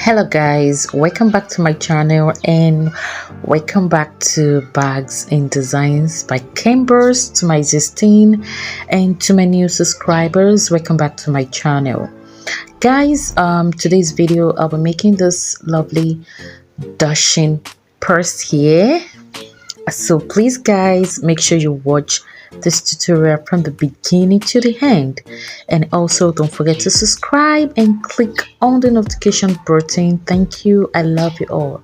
Hello guys, welcome back to my channel and welcome back to Bags and Designs by Khembuzz. To my existing and to my new subscribers, welcome back to my channel. Guys, today's video I'll be making this lovely dashing purse here. So please guys, make sure you watch this tutorial from the beginning to the end, and also don't forget to subscribe and click on the notification button. Thank you, I love you all.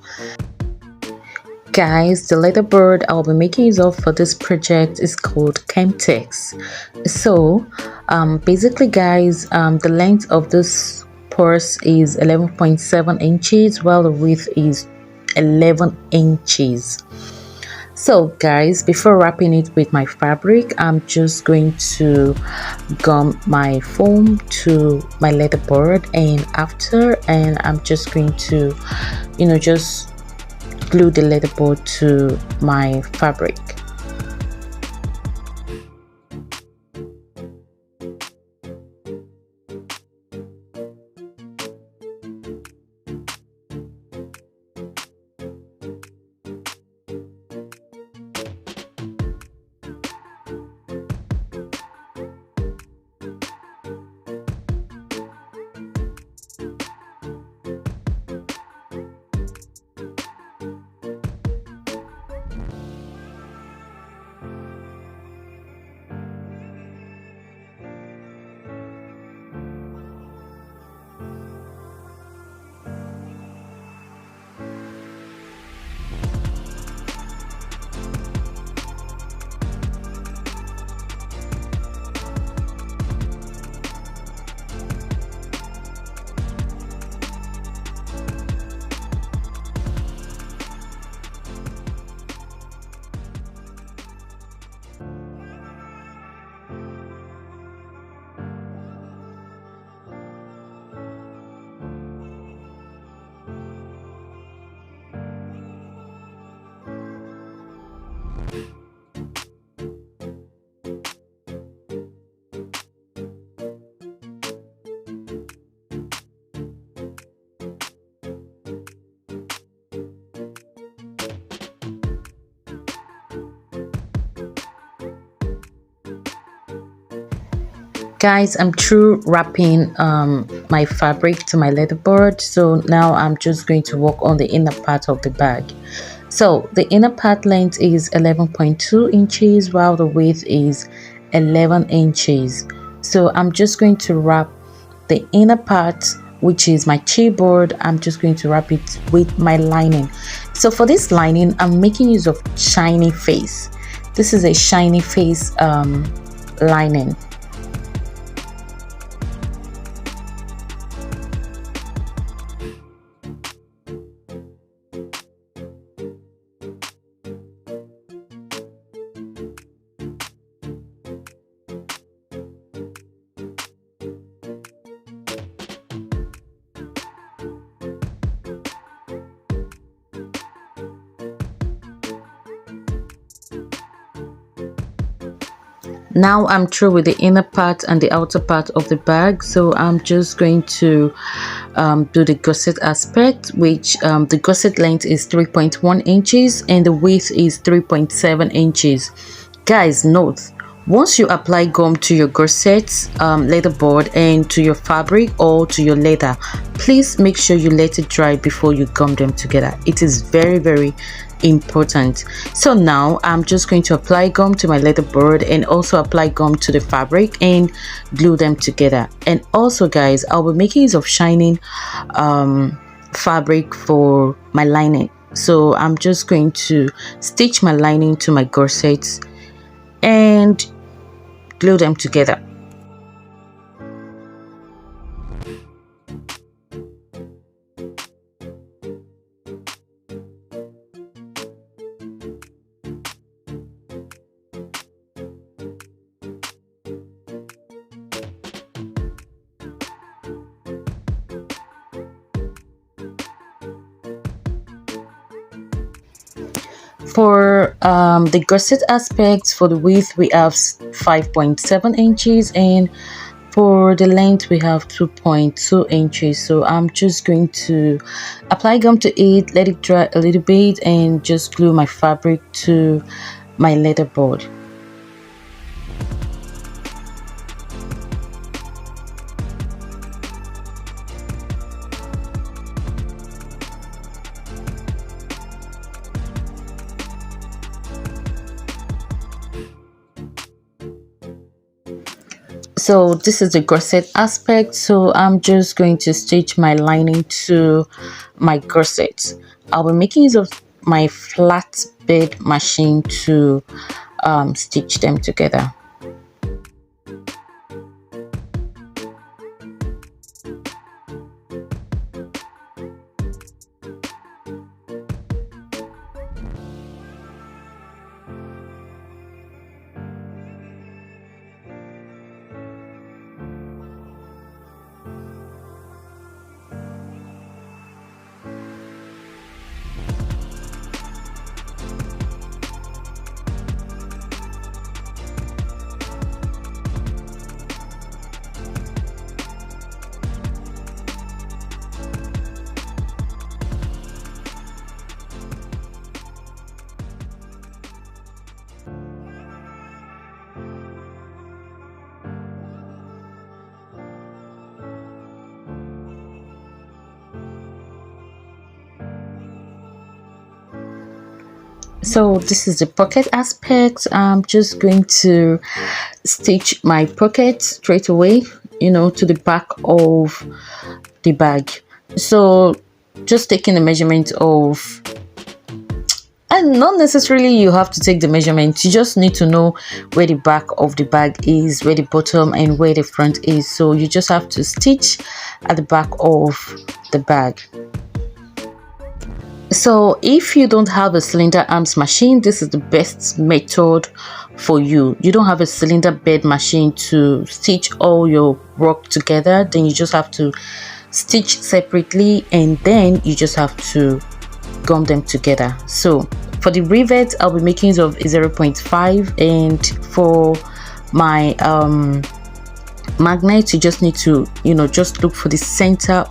Guys, the leather bird I'll be making use of for this project is called Handbags. So basically guys, the length of this purse is 11.7 inches while the width is 11 inches. So guys, before wrapping it with my fabric, I'm just going to gum my foam to my leather board, and I'm just going to just glue the leather board to my fabric. Guys, I'm through wrapping my fabric to my leather board. So now I'm just going to work on the inner part of the bag. So the inner part length is 11.2 inches while the width is 11 inches. So I'm just going to wrap the inner part, which is my chipboard. I'm just going to wrap it with my lining. So for this lining, I'm making use of shiny face. This is a shiny face lining. Now I'm through with the inner part and the outer part of the bag, so I'm just going to do the gusset aspect, which the gusset length is 3.1 inches and the width is 3.7 inches. Guys, note, once you apply gum to your gussets, leather board, and to your fabric or to your leather, please make sure you let it dry before you gum them together. It is very important. So now I'm just going to apply gum to my leather board and also apply gum to the fabric and glue them together. And also guys, I'll be making use of shining fabric for my lining. So I'm just going to stitch my lining to my gussets and glue them together. For the gusset aspects, for the width we have 5.7 inches, and for the length we have 2.2 inches, so I'm just going to apply gum to it, let it dry a little bit, and just glue my fabric to my leather board. So this is the corset aspect, so I'm just going to stitch my lining to my corset. I'll be making use of my flat bed machine to stitch them together. So this is the pocket aspect. I'm just going to stitch my pocket straight away, to the back of the bag. So just taking the measurement of, and not necessarily you have to take the measurement, you just need to know where the back of the bag is, where the bottom and where the front is. So you just have to stitch at the back of the bag. So if you don't have a cylinder arms machine, this is the best method for you. You don't have a cylinder bed machine to stitch all your work together, then you just have to stitch separately, and then you just have to gum them together. So for the rivets, I'll be making use of a 0.5, and for my magnet, you just need to just look for the center,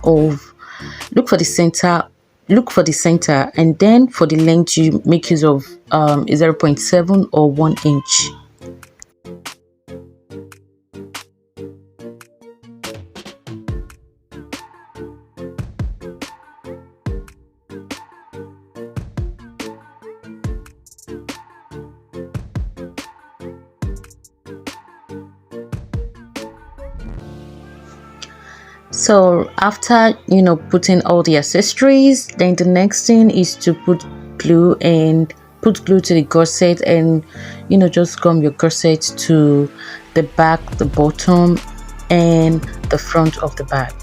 and then for the length you make use of a 0.7 or 1 inch. So after putting all the accessories, then the next thing is to put glue to the corset, and just gum your corset to the back, the bottom and the front of the bag.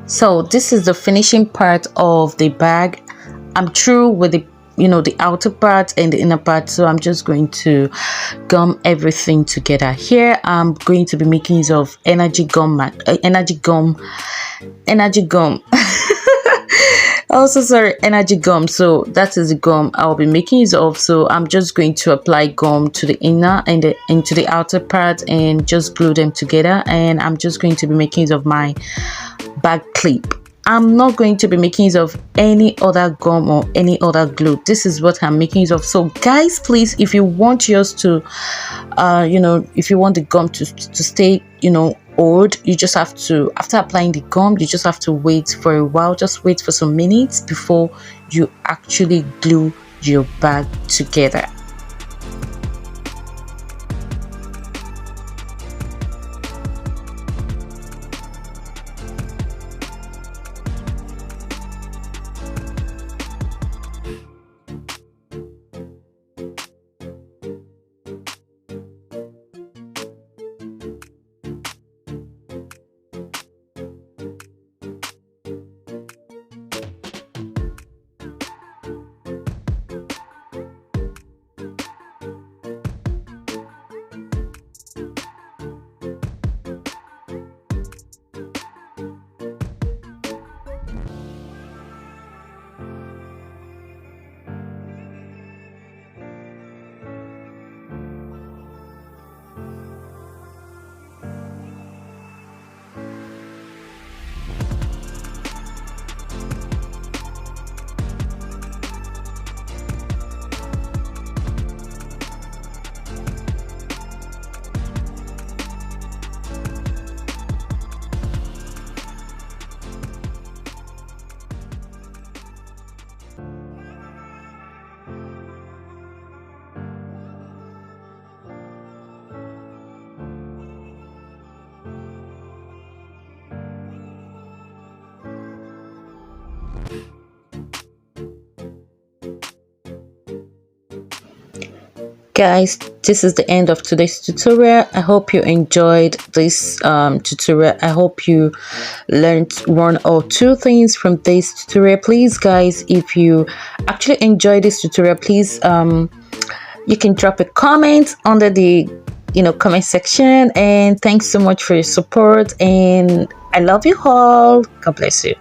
So this is the finishing part of the bag. I'm through with the outer part and the inner part, so I'm just going to gum everything together. Here I'm going to be making use of energy gum also sorry energy gum. So that is the gum I'll be making use of. So I'm just going to apply gum to the inner and into the outer part and just glue them together, and I'm just going to be making use of my bag clip. I'm not going to be making use of any other gum or any other glue. This is what I'm making use of. So guys, please, if you want yours to if you want the gum to stay old, you just have to, after applying the gum, you just have to wait for a while. Just wait for some minutes before you actually glue your bag together. Guys, this is the end of today's tutorial. I hope you enjoyed this tutorial. I hope you learned one or two things from this tutorial. Please guys, if you actually enjoyed this tutorial, please you can drop a comment under the comment section. And thanks so much for your support, and I love you all. God bless you.